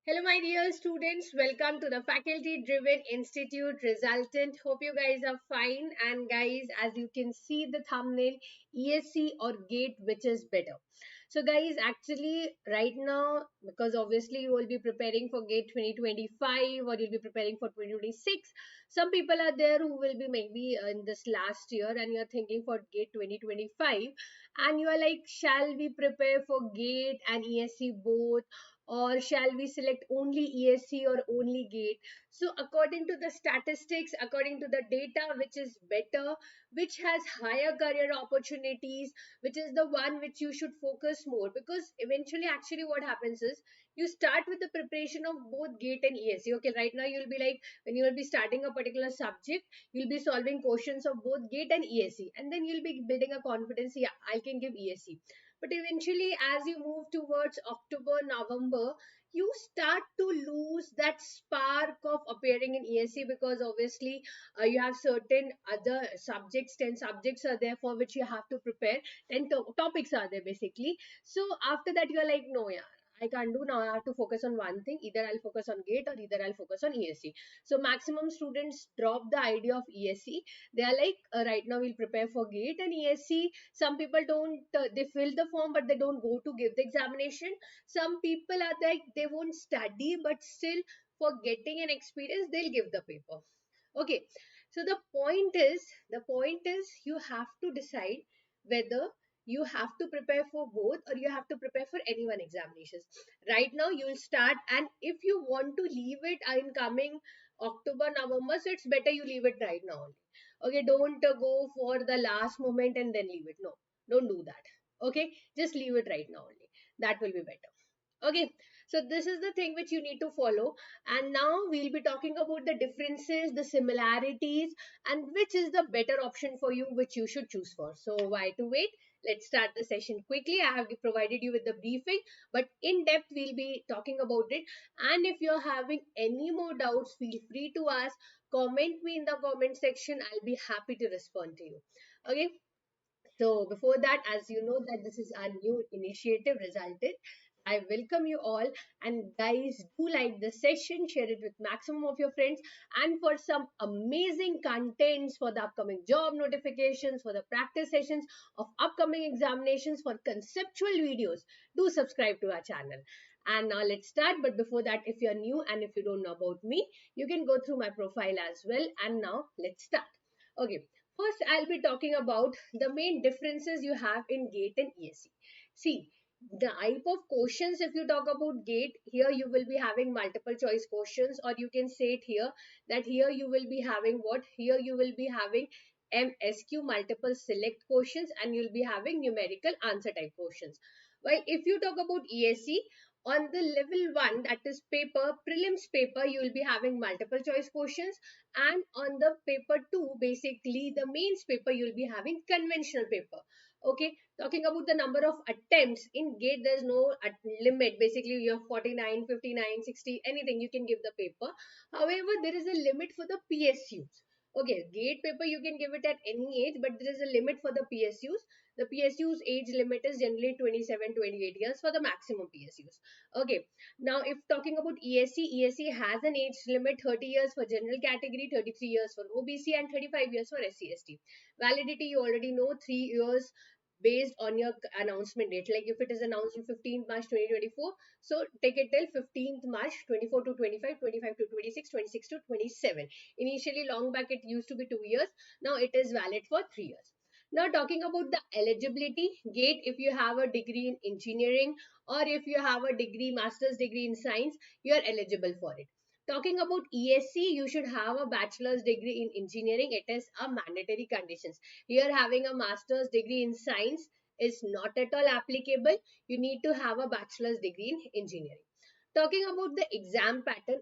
Hello, my dear students. Welcome to the Faculty Driven Institute Resultant. Hope you guys are fine. And, guys, as you can see the thumbnail, ESE or GATE, which is better? So, guys, actually, right now, because obviously you will be preparing for GATE 2025 or you'll be preparing for 2026, some people are there who will be maybe in this last year and you're thinking for GATE 2025 and you are like, shall we prepare for GATE and ESE both? Or shall we select only ESC or only GATE? So according to the statistics, according to the data, which is better, which has higher career opportunities, which is the one which you should focus more, because eventually actually what happens is you start with the preparation of both GATE and ESC. Okay, right now you'll be like, when you will be starting a particular subject, you'll be solving questions of both GATE and ESC, and then you'll be building a confidence. Yeah, I can give ESC. But eventually, as you move towards October, November, you start to lose that spark of appearing in ESC, because obviously you have certain other subjects, 10 subjects are there for which you have to prepare, 10 topics are there basically. So after that, you're like, no, yeah, I can't do now. I have to focus on one thing. Either I'll focus on GATE or either I'll focus on ESC. So maximum students drop the idea of ESC. They are like, right now we'll prepare for GATE and ESC. Some people don't, they fill the form but they don't go to give the examination. Some people are like, they won't study but still for getting an experience they'll give the paper. Okay, so the point is you have to decide whether you have to prepare for both or you have to prepare for any one examinations. Right now you'll start, and if you want to leave it in coming October, November, so it's better you leave it right now only. Okay, don't go for the last moment and then leave it. No, don't do that. Okay, just leave it right now only. That will be better. Okay, so this is the thing which you need to follow. And now we'll be talking about the differences, the similarities, and which is the better option for you, which you should choose for. So why to wait? Let's start the session quickly. I have provided you with the briefing, but in depth we'll be talking about it. And if you're having any more doubts, feel free to ask. Comment me in the comment section. I'll be happy to respond to you. Okay. So before that, as you know that this is our new initiative Resulted, I welcome you all, and guys, do like the session, share it with maximum of your friends, and for some amazing contents for the upcoming job notifications, for the practice sessions of upcoming examinations, for conceptual videos, do subscribe to our channel. And now let's start. But before that, if you're new and if you don't know about me, you can go through my profile as well. And now let's start. Okay, first, I'll be talking about the main differences you have in GATE and ESE. See, the type of questions, if you talk about GATE, here you will be having multiple choice questions, or you can say it here that here you will be having what? Here you will be having MSQ, multiple select questions, and you'll be having numerical answer type questions. While if you talk about ESE, on the level 1, that is paper, prelims paper, you will be having multiple choice questions, and on the paper 2, basically the mains paper, you will be having conventional paper. Okay, talking about the number of attempts in GATE, there's no limit. Basically you have 49, 59, 60, anything you can give the paper. However, there is a limit for the PSUs. Okay, GATE paper you can give it at any age, but there is a limit for the PSUs. The PSU's age limit is generally 27, 28 years for the maximum PSUs. Okay, now if talking about ESC, ESC has an age limit 30 years for general category, 33 years for OBC, and 35 years for SC/ST. Validity, you already know, 3 years based on your announcement date. Like if it is announced on 15th March 2024, so take it till 15th March 24 to 25, 25 to 26, 26 to 27. Initially, long back it used to be 2 years. Now it is valid for 3 years. Now talking about the eligibility, GATE, if you have a degree in engineering or if you have a degree, master's degree in science, you are eligible for it. Talking about ESC, you should have a bachelor's degree in engineering. It is a mandatory conditions. Here having a master's degree in science is not at all applicable. You need to have a bachelor's degree in engineering. Talking about the exam pattern,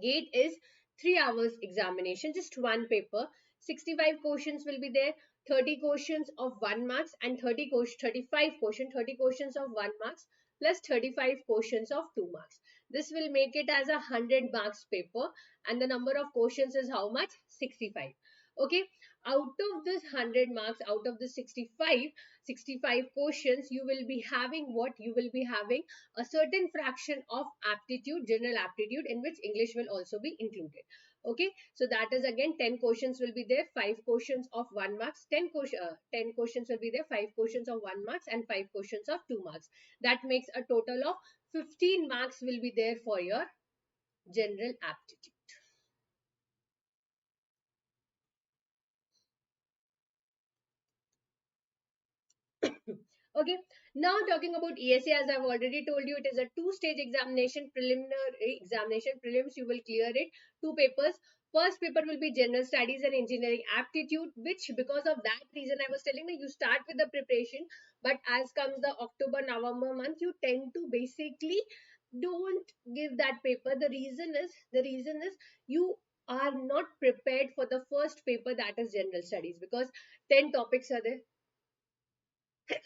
GATE is 3 hours examination, just one paper. 65 questions will be there, 30 questions of 1 marks and 35 questions, 30 questions of 1 marks plus 35 questions of 2 marks. This will make it as a 100 marks paper, and the number of questions is how much? 65. Okay, out of this 100 marks, out of the 65 questions, you will be having what? You will be having a certain fraction of aptitude, general aptitude, in which English will also be included. Okay, so that is again 10 questions will be there, 5 questions of 1 marks, 10 questions will be there, 5 questions of 1 marks and 5 questions of 2 marks. That makes a total of 15 marks will be there for your general aptitude. Okay, now talking about ESA, as I've already told you, it is a two-stage examination, preliminary examination, prelims, you will clear it, two papers. First paper will be general studies and engineering aptitude, which because of that reason I was telling you, you start with the preparation, but as comes the October, November month, you tend to basically don't give that paper. The reason is you are not prepared for the first paper, that is general studies, because 10 topics are there.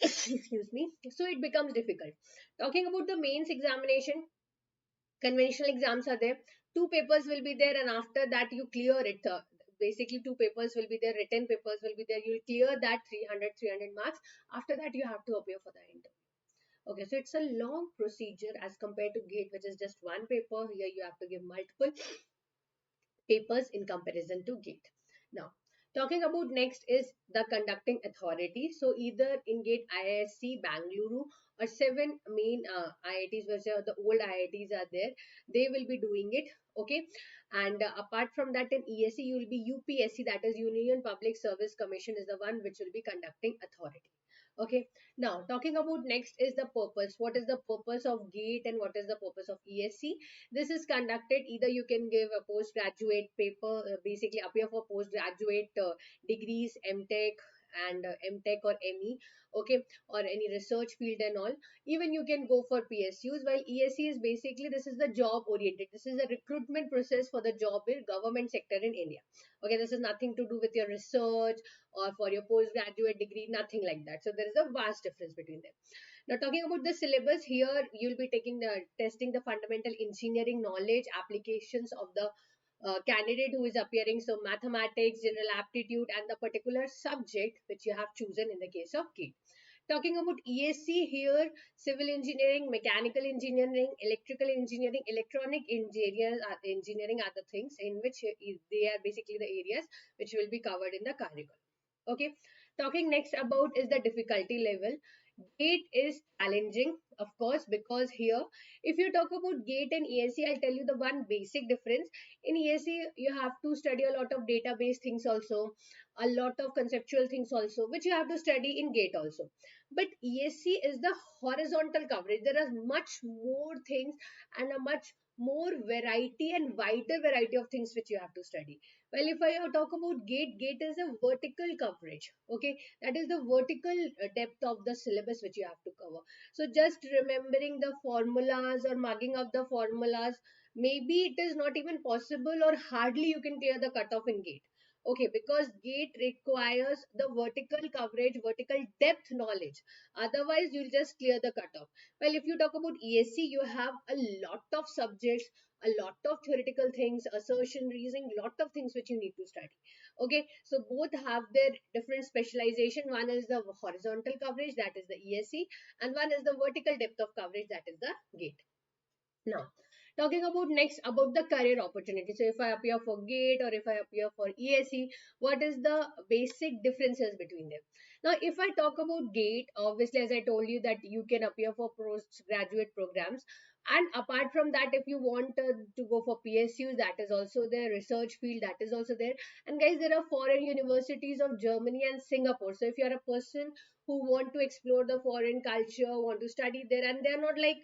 Excuse me, so it becomes difficult. Talking about the mains examination, conventional exams are there, two papers will be there, and after that you clear it. Basically two papers will be there, written papers will be there, you'll clear that 300 marks. After that you have to appear for the interview. Okay, so it's a long procedure as compared to GATE, which is just one paper. Here you have to give multiple papers in comparison to GATE. Now, talking about next is the conducting authority. So either in GATE IISc, Bangalore, or seven main IITs, which are the old IITs are there, they will be doing it. Okay, and apart from that, in ESE, you will be UPSC, that is Union Public Service Commission, is the one which will be conducting authority. Okay, now talking about next is the purpose. What is the purpose of GATE and what is the purpose of ESC? This is conducted, either you can give a postgraduate paper, basically appear for postgraduate degrees, MTech and MTech or ME, okay, or any research field and all. Even you can go for PSUs, while ESC is basically, this is the job oriented. This is a recruitment process for the job in government sector in India. Okay, this is nothing to do with your research or for your postgraduate degree, nothing like that. So there is a vast difference between them. Now, talking about the syllabus, here you'll be taking the testing the fundamental engineering knowledge, applications of the candidate who is appearing. So, mathematics, general aptitude, and the particular subject which you have chosen in the case of GATE. Talking about ESC here, civil engineering, mechanical engineering, electrical engineering, electronic engineering are the things in which they are basically the areas which will be covered in the curriculum. Okay, talking next about is the difficulty level. GATE is challenging, of course, because here, if you talk about GATE and ESE, I'll tell you the one basic difference. In ESE, you have to study a lot of database things also, a lot of conceptual things also, which you have to study in GATE also. But ESE is the horizontal coverage. There are much more things and a much more variety and wider variety of things which you have to study. Well, if I talk about GATE, GATE is a vertical coverage. Okay, that is the vertical depth of the syllabus which you have to cover. So just remembering the formulas or marking up the formulas, maybe it is not even possible or hardly you can clear the cutoff in GATE. Okay, because GATE requires the vertical coverage, vertical depth knowledge. Otherwise, you'll just clear the cutoff. Well, if you talk about ESC, you have a lot of subjects, a lot of theoretical things, assertion, reasoning, lot of things which you need to study. Okay, so both have their different specialization. One is the horizontal coverage, that is the ESC, and one is the vertical depth of coverage, that is the GATE. Now, talking about next about the career opportunity. So if I appear for GATE or if I appear for ESE, what is the basic differences between them? Now, if I talk about GATE, obviously, as I told you that you can appear for postgraduate programs. And apart from that, if you want to go for PSUs, that is also there, research field, that is also there. And guys, there are foreign universities of Germany and Singapore. So if you're a person who want to explore the foreign culture, want to study there, and they're not like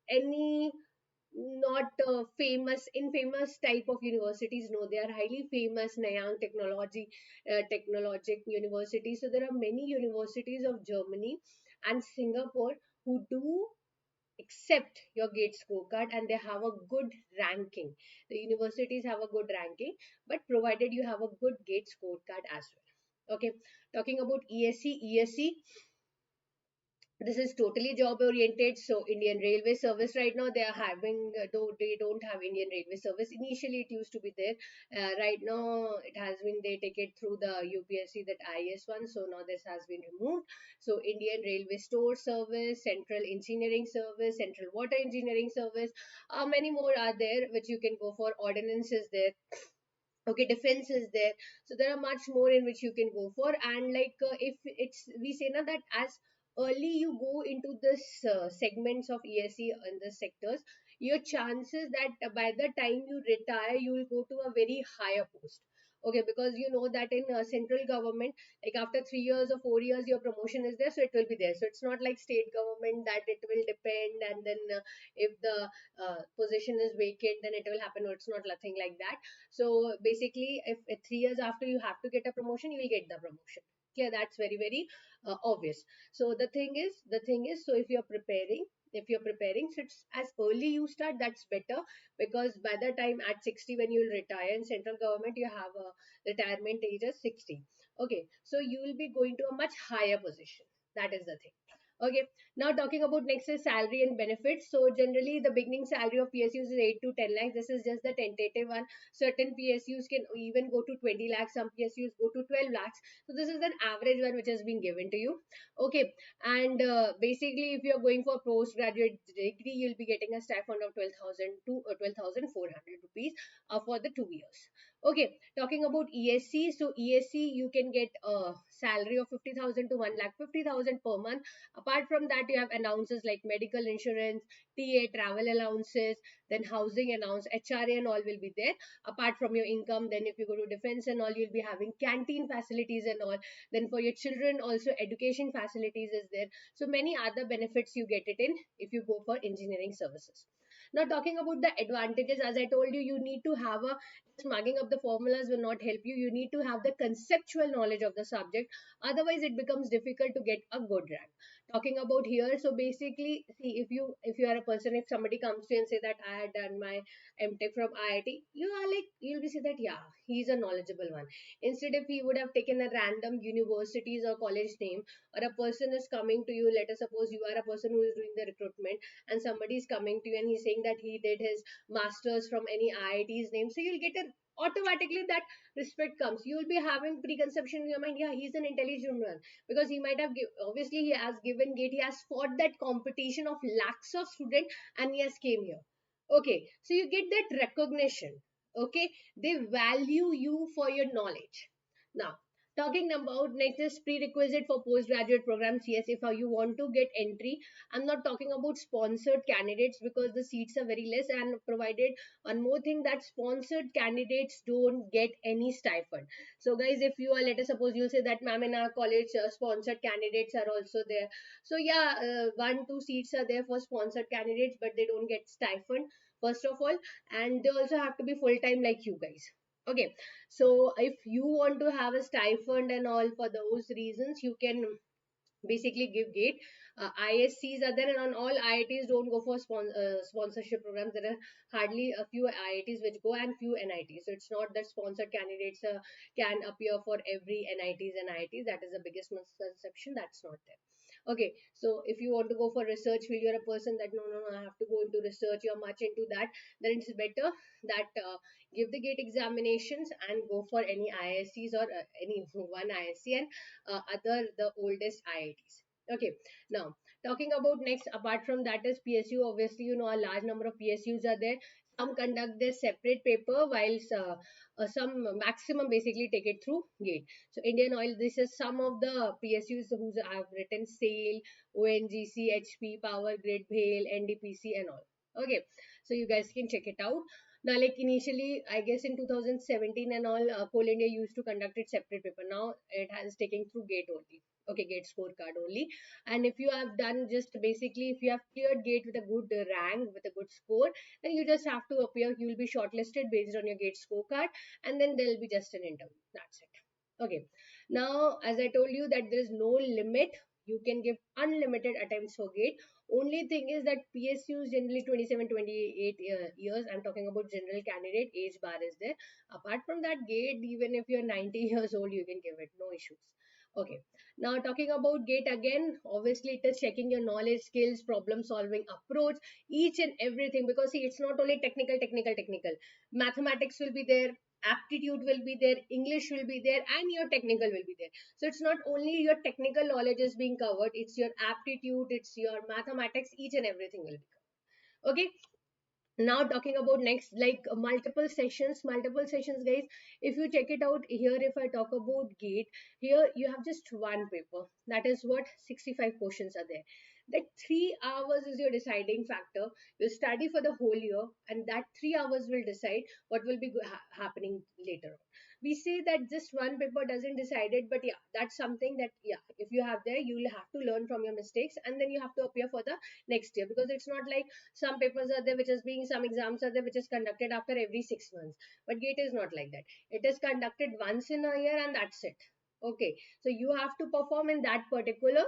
any not famous infamous type of universities, no, they are highly famous Nanyang technologic universities. So there are many universities of Germany and Singapore who do accept your GATE scorecard, and they have a good ranking. The universities have a good ranking, but provided you have a good GATE scorecard as well. Okay, talking about ESC, This is totally job oriented. So Indian railway service right now they are having, though they don't have Indian railway service, initially it used to be there. Right now it has been, they take it through the UPSC, that IS one, so now this has been removed. So Indian railway store service, central engineering service, central water engineering service, many more are there which you can go for. Ordnance is there. Okay, defense is there. So there are much more in which you can go for. And like, if it's, we say now that as early you go into this segments of ESE in the sectors, your chances that by the time you retire you will go to a very higher post. Okay, because you know that in central government, like after 3 years or 4 years your promotion is there, so it will be there. So it's not like state government that it will depend, and then if the position is vacant then it will happen. No, it's not nothing like that. So basically, if 3 years after you have to get a promotion, you will get the promotion. Yeah, that's very, very obvious. So the thing is, so if you're preparing, so it's as early you start, that's better, because by the time at 60 when you will retire in central government, you have a retirement age of 60. Okay, so you will be going to a much higher position. That is the thing. Okay, now talking about next is salary and benefits. So generally the beginning salary of PSUs is 8 to 10 lakhs. This is just the tentative one. Certain PSUs can even go to 20 lakhs. Some PSUs go to 12 lakhs. So this is an average one which has been given to you. Okay, and basically if you are going for postgraduate degree, you'll be getting a stipend of 12,000 to 12,400 rupees for the 2 years. Okay, talking about ESC. So ESC you can get a salary of 50,000 to 1 lakh 50,000 per month. Apart from that, you have allowances like medical insurance, TA, travel allowances, then housing allowance, HRA and all will be there. Apart from your income, then if you go to defense and all, you'll be having canteen facilities and all. Then for your children also education facilities is there. So many other benefits you get it in if you go for engineering services. Now talking about the advantages, as I told you, you need to have a, just mugging up the formulas will not help you. You need to have the conceptual knowledge of the subject. Otherwise, it becomes difficult to get a good rank. Talking about here, so basically, see, if you are a person, if somebody comes to you and say that I had done my MTech from IIT, you are like, you'll be say that yeah, he's a knowledgeable one. Instead, if he would have taken a random universities or college name, or a person is coming to you, let us suppose you are a person who is doing the recruitment, and somebody is coming to you and he's saying that he did his masters from any IIT's name, so you'll get a, automatically that respect comes. You will be having preconception in your mind, yeah, he's an intelligent one, because he might have obviously he has given gate, he has fought that competition of lakhs of students, and he has came here. Okay, so you get that recognition. Okay, they value you for your knowledge. Now talking about next is prerequisite for postgraduate programs. Yes, if you want to get entry, I'm not talking about sponsored candidates because the seats are very less, and provided one more thing, that sponsored candidates don't get any stipend. So guys, if you are, let us suppose you say that ma'am, in our college sponsored candidates are also there. So yeah, 1 2 seats are there for sponsored candidates, but they don't get stipend first of all, and they also have to be full time like you guys. Okay, so if you want to have a stipend and all, for those reasons you can basically give gate. ISCs are there, and on all IITs don't go for sponsorship programs. There are hardly a few IITs which go, and few NITs. So it's not that sponsored candidates can appear for every NITs and IITs. That is the biggest misconception. That's not there. Okay, so if you want to go for research field, you're a person that no, no, no, I have to go into research, you're much into that, then it's better that give the gate examinations and go for any ISCs or any one ISC, and other the oldest IITs. Okay, now talking about next, apart from that is PSU. Obviously, you know a large number of PSUs are there. Some conduct their separate paper, while some maximum basically take it through gate. So Indian Oil, this is some of the PSUs who have written SAIL, ONGC, HP, Power Grid, BHEL, NDPC and all. Okay, so you guys can check it out. Now, like initially, I guess in 2017 and all, Coal India used to conduct it separate paper. Now it has taken through GATE only. Okay, GATE scorecard only. And if you have done just basically, if you have cleared GATE with a good rank, with a good score, then you just have to appear. You will be shortlisted based on your GATE scorecard, and then there will be just an interview. That's it. Okay. Now, as I told you that there is no limit. You can give unlimited attempts for GATE. Only thing is that PSUs generally 27, 28 years. I'm talking about general candidate, age bar is there. Apart from that, GATE, even if you're 90 years old, you can give it, no issues. Okay. Now talking about GATE again, obviously it is checking your knowledge, skills, problem solving approach, each and everything, because see, it's not only technical. Mathematics will be there, aptitude will be there, English will be there, and your technical will be there. So it's not only your technical knowledge is being covered, it's your aptitude, it's your mathematics, each and everything will be covered. Okay. Now talking about next, like multiple sessions guys. If you check it out here, if I talk about GATE, here you have just one paper, that is what 65 questions are there. That 3 hours is your deciding factor. You study for the whole year, and that 3 hours will decide what will be happening later on. We say that just one paper doesn't decide it, but yeah, that's something that, yeah, if you have there, you will have to learn from your mistakes, and then you have to appear for the next year, because it's not like some papers are there which is being, some exams are there which is conducted after every 6 months. But GATE is not like that. It is conducted once in a year, and that's it. Okay, so you have to perform in that particular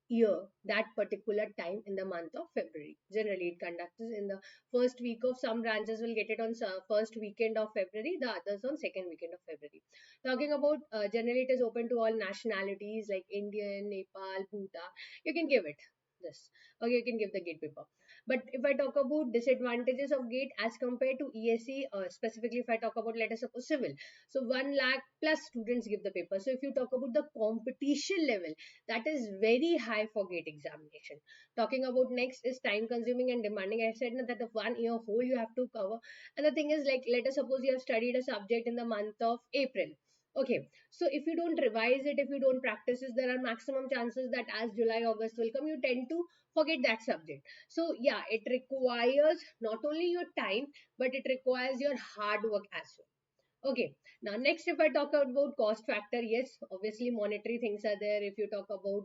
year, that particular time in the month of February. Generally it conducts in the first week of, some branches will get it on first weekend of February, the others on second weekend of February. Talking about generally it is open to all nationalities like Indian, Nepal, Bhutan. You can give it this. Okay, you can give the GATE paper. But if I talk about disadvantages of GATE as compared to ESE, specifically if I talk about, let us suppose civil, so 1 lakh plus students give the paper. So if you talk about the competition level, that is very high for GATE examination. Talking about next is time consuming and demanding. I said that the 1 year whole you have to cover. And the thing is, like, let us suppose you have studied a subject in the month of April. Okay, so if you don't revise it, if you don't practice it, there are maximum chances that as July, August will come, you tend to forget that subject. So yeah, it requires not only your time, but it requires your hard work as well. Okay, now next, if I talk about cost factor, yes, obviously monetary things are there. If you talk about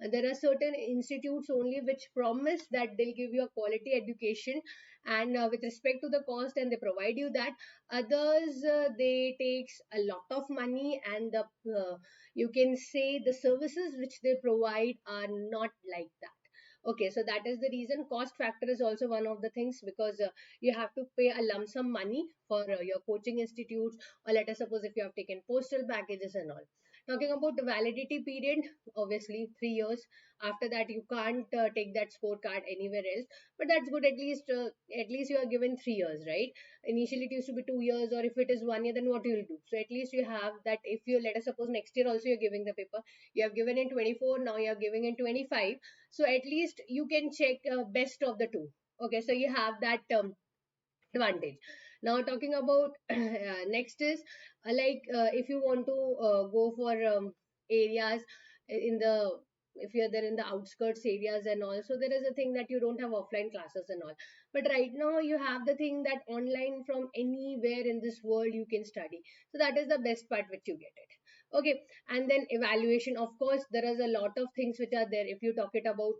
there are certain institutes only which promise that they'll give you a quality education, and with respect to the cost, and they provide you that. Others, they takes a lot of money, and you can say the services which they provide are not like that. Okay, so that is the reason. Cost factor is also one of the things, because you have to pay a lump sum money for your coaching institutes, or let us suppose if you have taken postal packages and all. Talking about the validity period, obviously 3 years. After that, you can't take that scorecard anywhere else. But that's good. At least you are given 3 years, right? Initially, it used to be 2 years, or if it is 1 year, then what you will do? So at least you have that. If you, let us suppose next year also you're giving the paper, you have given in 24, now you're giving in 25. So at least you can check best of the two. Okay, so you have that advantage. Now talking about next is if you want to go for areas in the, if you're there in the outskirts areas and all, so there is a thing that you don't have offline classes and all. But right now you have the thing that online from anywhere in this world you can study. So that is the best part which you get it. Okay, and then evaluation, of course there is a lot of things which are there. If you talk it about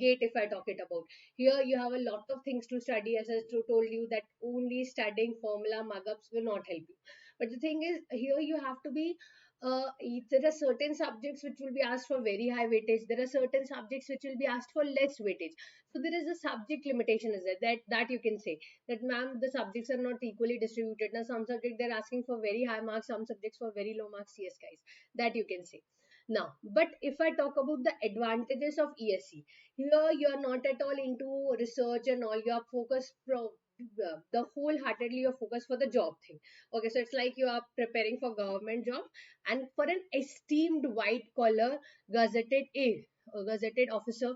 GATE, if I talk it about, here you have a lot of things to study. As I told you that only studying formula markups will not help you. But the thing is, here you have to be, there are certain subjects which will be asked for very high weightage. There are certain subjects which will be asked for less weightage. So there is a subject limitation is there, that you can say that, ma'am, the subjects are not equally distributed. Now some subjects they're asking for very high marks, some subjects for very low marks. Yes, guys, that you can say. Now, but if I talk about the advantages of ESE, here you are not at all into research and all. You are focused from the wholeheartedly you're focused for the job thing. Okay, so it's like you are preparing for government job, and for an esteemed white collar gazetted a gazetted officer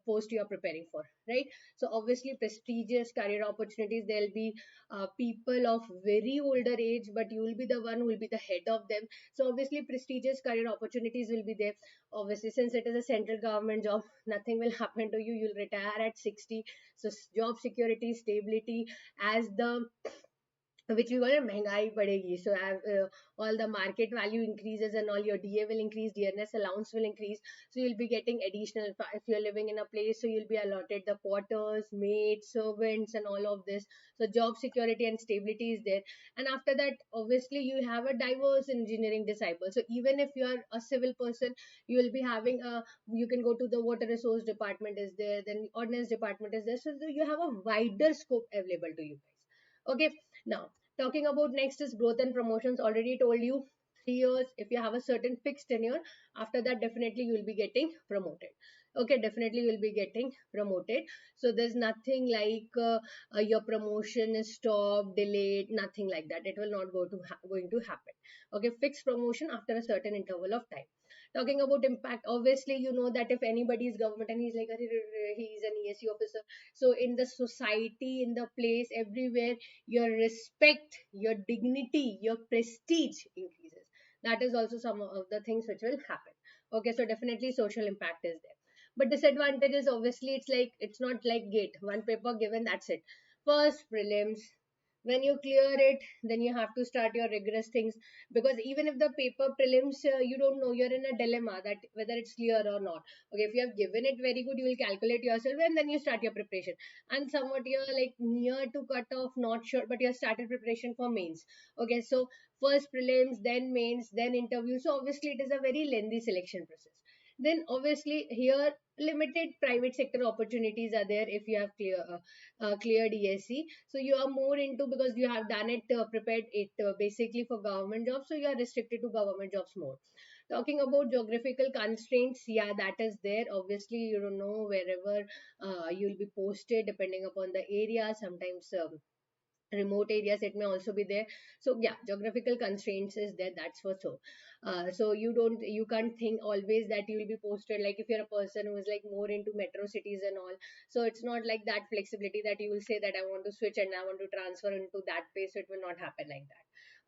post you are preparing for, right? So obviously prestigious career opportunities, there'll be people of very older age, but you will be the one who will be the head of them. So obviously prestigious career opportunities will be there. Obviously, since it is a central government job, nothing will happen to you. You'll retire at 60. So job security, stability, as the, which we call a महंगाई बढ़ेगी. So all the market value increases, and all your DA will increase, dearness allowance will increase. So you'll be getting additional, if you're living in a place, so you'll be allotted the quarters, maids, servants, and all of this. So job security and stability is there. And after that, obviously you have a diverse engineering disciple. So even if you are a civil person, you will be having a, you can go to the water resource department is there, then ordnance department is there. So you have a wider scope available to you guys. Okay, now talking about next is growth and promotions. Already told you 3 years, if you have a certain fixed tenure, after that definitely you will be getting promoted. Okay, definitely you will be getting promoted. So there's nothing like your promotion is stopped, delayed, nothing like that. It will not going to happen. Okay, fixed promotion after a certain interval of time. Talking about impact, obviously you know that if anybody is government and he's like he's an ESE officer, so in the society, in the place, everywhere, your respect, your dignity, your prestige increases. That is also some of the things which will happen. Okay, so definitely social impact is there. But disadvantages, obviously, it's not like gate, one paper given, that's it. First prelims, when you clear it, then you have to start your rigorous things, because even if the paper prelims, you don't know, you're in a dilemma that whether it's clear or not. Okay, if you have given it very good, you will calculate yourself and then you start your preparation. And somewhat you're like near to cut off, not sure, but you have started preparation for mains. Okay, so first prelims, then mains, then interview. So obviously it is a very lengthy selection process. Then obviously here limited private sector opportunities are there if you have cleared ESE. So you are more into, because you have done it, prepared it basically for government jobs, so you are restricted to government jobs more. Talking about geographical constraints, yeah, that is there. Obviously you don't know wherever you'll be posted depending upon the area. Sometimes remote areas it may also be there. So yeah, geographical constraints is there, that's for so. So you can't think always that you will be posted, like if you're a person who is like more into metro cities and all, so it's not like that flexibility that you will say that I want to switch and I want to transfer into that place. So it will not happen like that.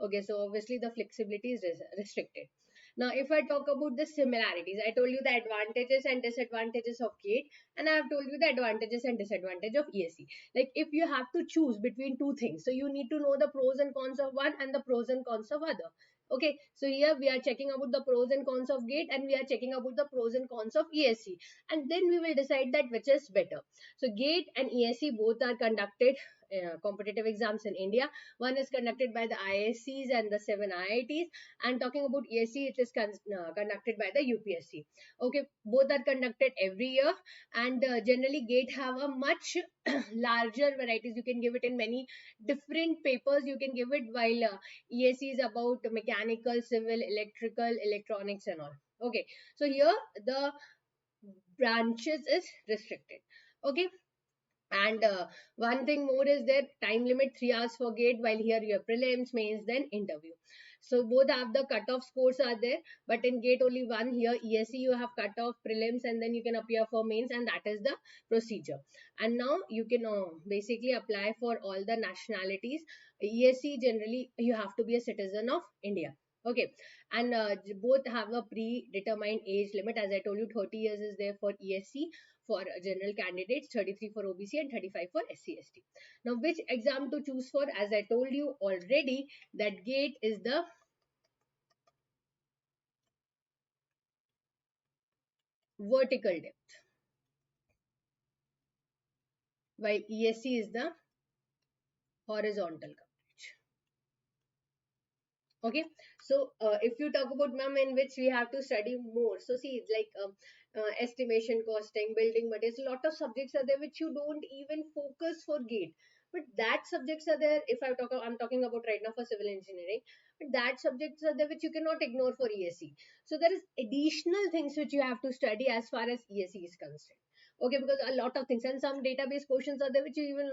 Okay, so obviously the flexibility is restricted. Now if I talk about the similarities, I told you the advantages and disadvantages of gate, and I have told you the advantages and disadvantage of ESE. Like if you have to choose between two things, so you need to know the pros and cons of one and the pros and cons of other. Okay, so here we are checking about the pros and cons of gate, and we are checking about the pros and cons of ESE, and then we will decide that which is better. So gate and ESE both are conducted competitive exams in India. One is conducted by the ISCs and the 7 IITs, and talking about ESE, it is conducted by the UPSC. Okay, both are conducted every year, and generally gate have a much larger varieties. You can give it in many different papers, you can give it, while ESE is about mechanical, civil, electrical, electronics and all. Okay, so here the branches is restricted. Okay, and one thing more is that time limit 3 hours for gate, while here your prelims, mains, then interview. So both have the cutoff scores are there, but in gate only one. Here ESE you have cutoff prelims and then you can appear for mains, and that is the procedure. And now you can basically apply for all the nationalities. ESE generally you have to be a citizen of India. Okay, and both have a predetermined age limit. As I told you, 30 years is there for ESE, for general candidates, 33 for OBC and 35 for SC/ST. Now, which exam to choose for? As I told you already, that GATE is the vertical depth, while ESC is the horizontal coverage. Okay, so if you talk about, ma'am, in which we have to study more, so see, it's like estimation, costing, building materials, a lot of subjects are there which you don't even focus for gate, but that subjects are there. If I'm talking about right now for civil engineering, but that subjects are there which you cannot ignore for ESE. So there is additional things which you have to study as far as ESE is concerned. Okay, because a lot of things and some database questions are there which you even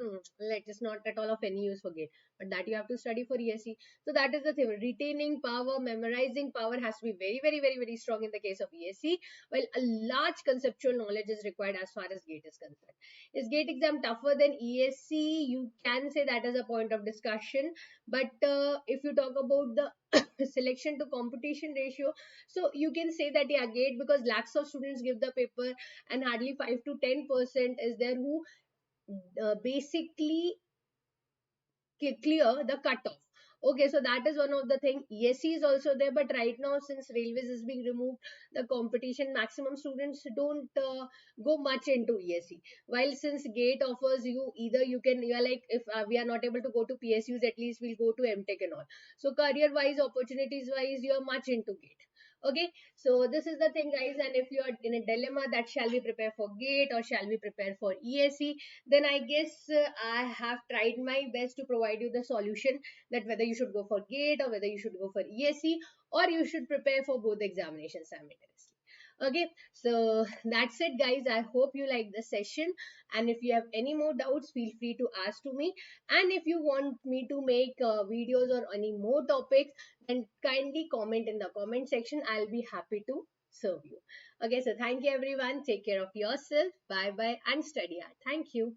like it's not at all of any use for gate, but that you have to study for ESE. So that is the thing. Retaining power, memorizing power has to be very, very, very, very strong in the case of ESE, while a large conceptual knowledge is required as far as GATE is concerned. Is GATE exam tougher than ESE? You can say that as a point of discussion, but if you talk about the selection to competition ratio, so you can say that yeah, GATE, because lakhs of students give the paper and hardly 5 to 10% is there who basically clear the cutoff. Okay, so that is one of the thing. ESE is also there, but right now since railways is being removed, the competition, maximum students don't go much into ESE. While since GATE offers you, either you are like, if we are not able to go to PSUs, at least we'll go to MTech and all. So career wise, opportunities wise, you are much into GATE. Okay, so this is the thing, guys. And if you are in a dilemma that shall we prepare for GATE or shall we prepare for ESE, then I guess I have tried my best to provide you the solution, that whether you should go for GATE or whether you should go for ESE. or you should prepare for both examinations simultaneously. Okay, so that's it, guys. I hope you like the session. And if you have any more doubts, feel free to ask to me. And if you want me to make videos or any more topics, then kindly comment in the comment section. I'll be happy to serve you. Okay, so thank you, everyone. Take care of yourself. Bye bye and study hard. Thank you.